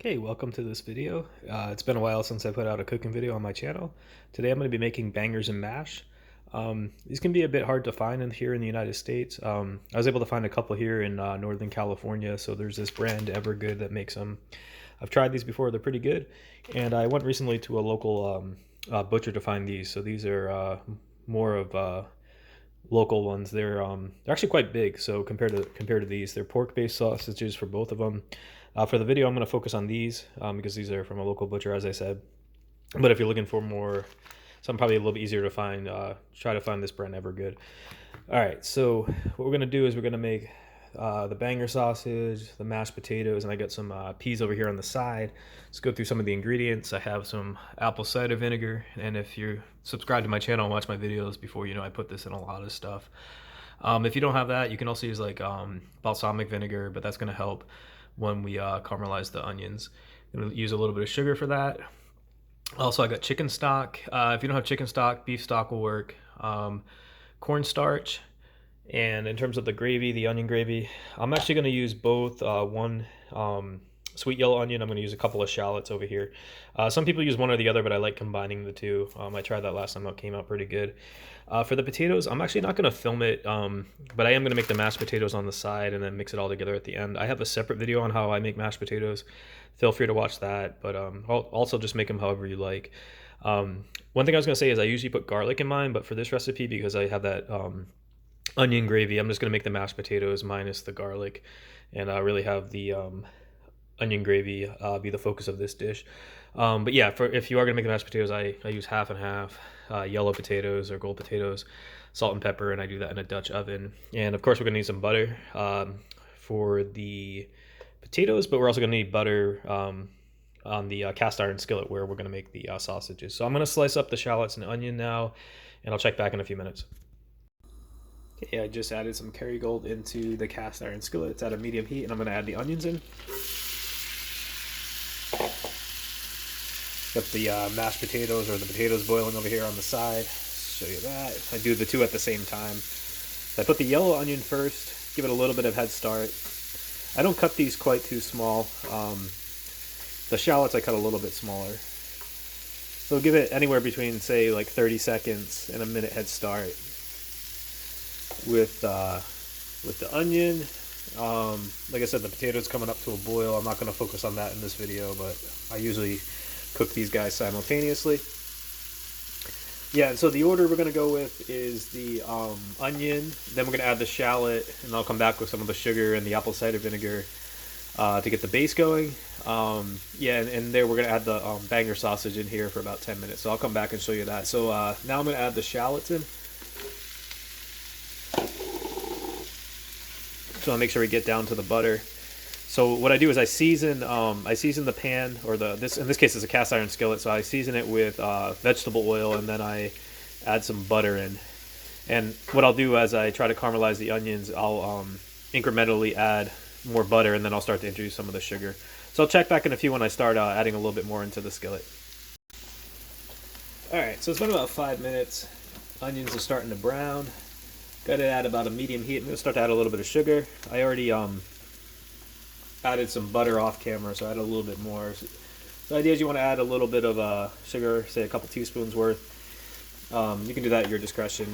Okay, welcome to this video. It's been a while since I put out a cooking video on my channel. Today I'm going to be making bangers and mash. These can be a bit hard to find here in the United States. I was able to find a couple here in Northern California. So there's this brand Evergood that makes them. I've tried these before; they're pretty good. And I went recently to a local butcher to find these. So these are more of local ones. They're actually quite big. So compared to these, they're pork-based sausages for both of them. For the video, I'm going to focus on these because these are from a local butcher, as I said. But if you're looking for more, something probably a little bit easier to find, try to find this brand Evergood. All right, so what we're going to do is we're going to make the banger sausage, the mashed potatoes, and I got some peas over here on the side. Let's go through some of the ingredients. I have some apple cider vinegar, and if you're subscribed to my channel and watch my videos before, you know I put this in a lot of stuff. If you don't have that, you can also use like balsamic vinegar, but that's going to help when we caramelize the onions. I'm going to use a little bit of sugar for that. Also, I got chicken stock. If you don't have chicken stock, beef stock will work. Cornstarch. And in terms of the gravy, the onion gravy, I'm actually going to use both one sweet yellow onion. I'm going to use a couple of shallots over here. Some people use one or the other, but I like combining the two. I tried that last time. It came out pretty good. For the potatoes, I'm actually not going to film it, but I am going to make the mashed potatoes on the side and then mix it all together at the end. I have a separate video on how I make mashed potatoes. Feel free to watch that, but I'll also just make them however you like. One thing I was going to say is I usually put garlic in mine, but for this recipe, because I have that onion gravy, I'm just going to make the mashed potatoes minus the garlic and really have the onion gravy be the focus of this dish. But yeah, if you are going to make the mashed potatoes, I use half and half, yellow potatoes or gold potatoes, salt and pepper, and I do that in a Dutch oven. And of course, we're going to need some butter for the potatoes, but we're also going to need butter on the cast iron skillet where we're going to make the sausages. So I'm going to slice up the shallots and onion now, and I'll check back in a few minutes. Okay, I just added some Kerrygold into the cast iron skillet. It's at a medium heat, and I'm going to add the onions in. Got the mashed potatoes or the potatoes boiling over here on the side. Show you that. I do the two at the same time. So I put the yellow onion first, give it a little bit of head start. I don't cut these quite too small. The shallots I cut a little bit smaller. So give it anywhere between, say, like 30 seconds and a minute head start with the onion. Like I said, the potatoes coming up to a boil. I'm not going to focus on that in this video, but I usually cook these guys simultaneously. Yeah, and so the order we're going to go with is the onion, then we're going to add the shallot, and I'll come back with some of the sugar and the apple cider vinegar to get the base going. Yeah, and there we're going to add the banger sausage in here for about 10 minutes, so I'll come back and show you that. So now I'm going to add the shallots in. So I'll make sure we get down to the butter. So what I do is I season the pan, or this in this case is a cast iron skillet. So I season it with vegetable oil, and then I add some butter in. And what I'll do as I try to caramelize the onions, I'll incrementally add more butter, and then I'll start to introduce some of the sugar. So I'll check back in a few when I start adding a little bit more into the skillet. All right, so it's been about 5 minutes. Onions are starting to brown. Got it at about a medium heat. I'm going to start to add a little bit of sugar. I already added some butter off camera, so I added a little bit more. So the idea is you want to add a little bit of sugar, say a couple teaspoons worth. You can do that at your discretion.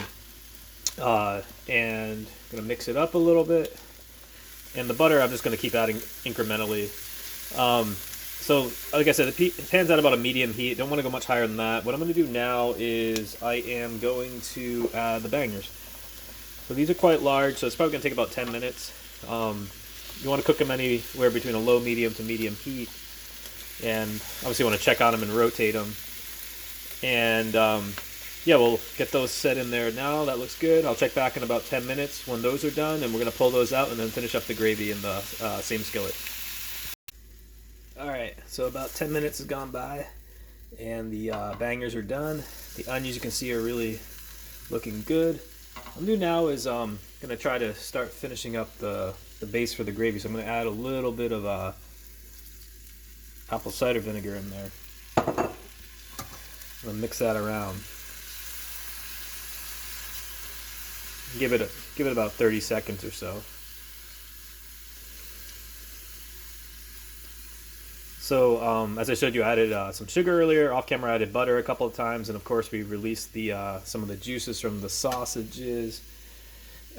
And I'm going to mix it up a little bit. And the butter I'm just going to keep adding incrementally. So like I said, the pan's at about a medium heat. Don't want to go much higher than that. What I'm going to do now is I am going to add the bangers. So these are quite large, so it's probably going to take about 10 minutes. You want to cook them anywhere between a low, medium to medium heat. And obviously you want to check on them and rotate them. And yeah, we'll get those set in there now. That looks good. I'll check back in about 10 minutes when those are done, and we're going to pull those out and then finish up the gravy in the same skillet. Alright, so about 10 minutes has gone by, and the bangers are done. The onions, you can see, are really looking good. What I'm going to do now is going to try to start finishing up the base for the gravy. So I'm going to add a little bit of apple cider vinegar in there. I'm going to mix that around. Give it about 30 seconds or so. So as I showed you, I added some sugar earlier. Off camera, I added butter a couple of times, and of course, we released the some of the juices from the sausages.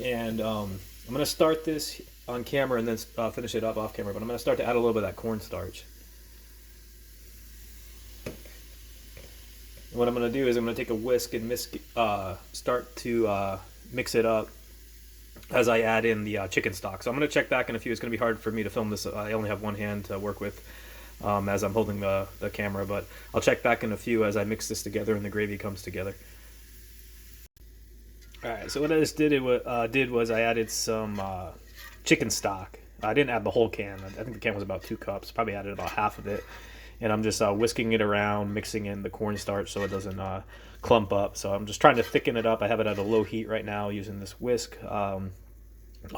And I'm gonna start this on camera and then finish it up off camera. But I'm gonna start to add a little bit of that cornstarch. And what I'm gonna do is I'm gonna take a whisk and start to mix it up as I add in the chicken stock. So I'm going to check back in a few. It's going to be hard for me to film this. I only have one hand to work with as I'm holding the camera, but I'll check back in a few as I mix this together and the gravy comes together. All right, so what I just did was I added some chicken stock. I didn't add the whole can. I think the can was about 2 cups. Probably added about half of it, and I'm just whisking it around, mixing in the cornstarch so it doesn't clump up. So I'm just trying to thicken it up. I have it at a low heat right now using this whisk. I'll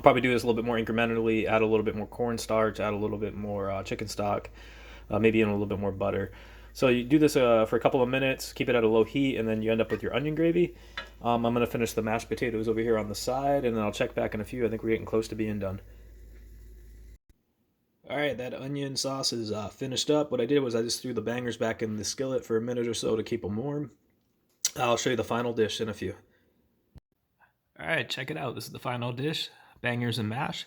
probably do this a little bit more incrementally, add a little bit more cornstarch, add a little bit more chicken stock, maybe in a little bit more butter. So you do this for a couple of minutes, keep it at a low heat, and then you end up with your onion gravy. I'm going to finish the mashed potatoes over here on the side, and then I'll check back in a few. I think we're getting close to being done. All right, that onion sauce is finished up. What I did was I just threw the bangers back in the skillet for a minute or so to keep them warm. I'll show you the final dish in a few. All right, check it out. This is the final dish, bangers and mash.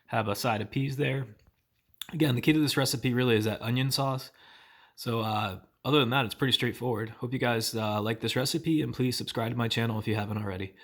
Have a side of peas there. Again, the key to this recipe really is that onion sauce. So other than that, it's pretty straightforward. Hope you guys like this recipe, and please subscribe to my channel if you haven't already.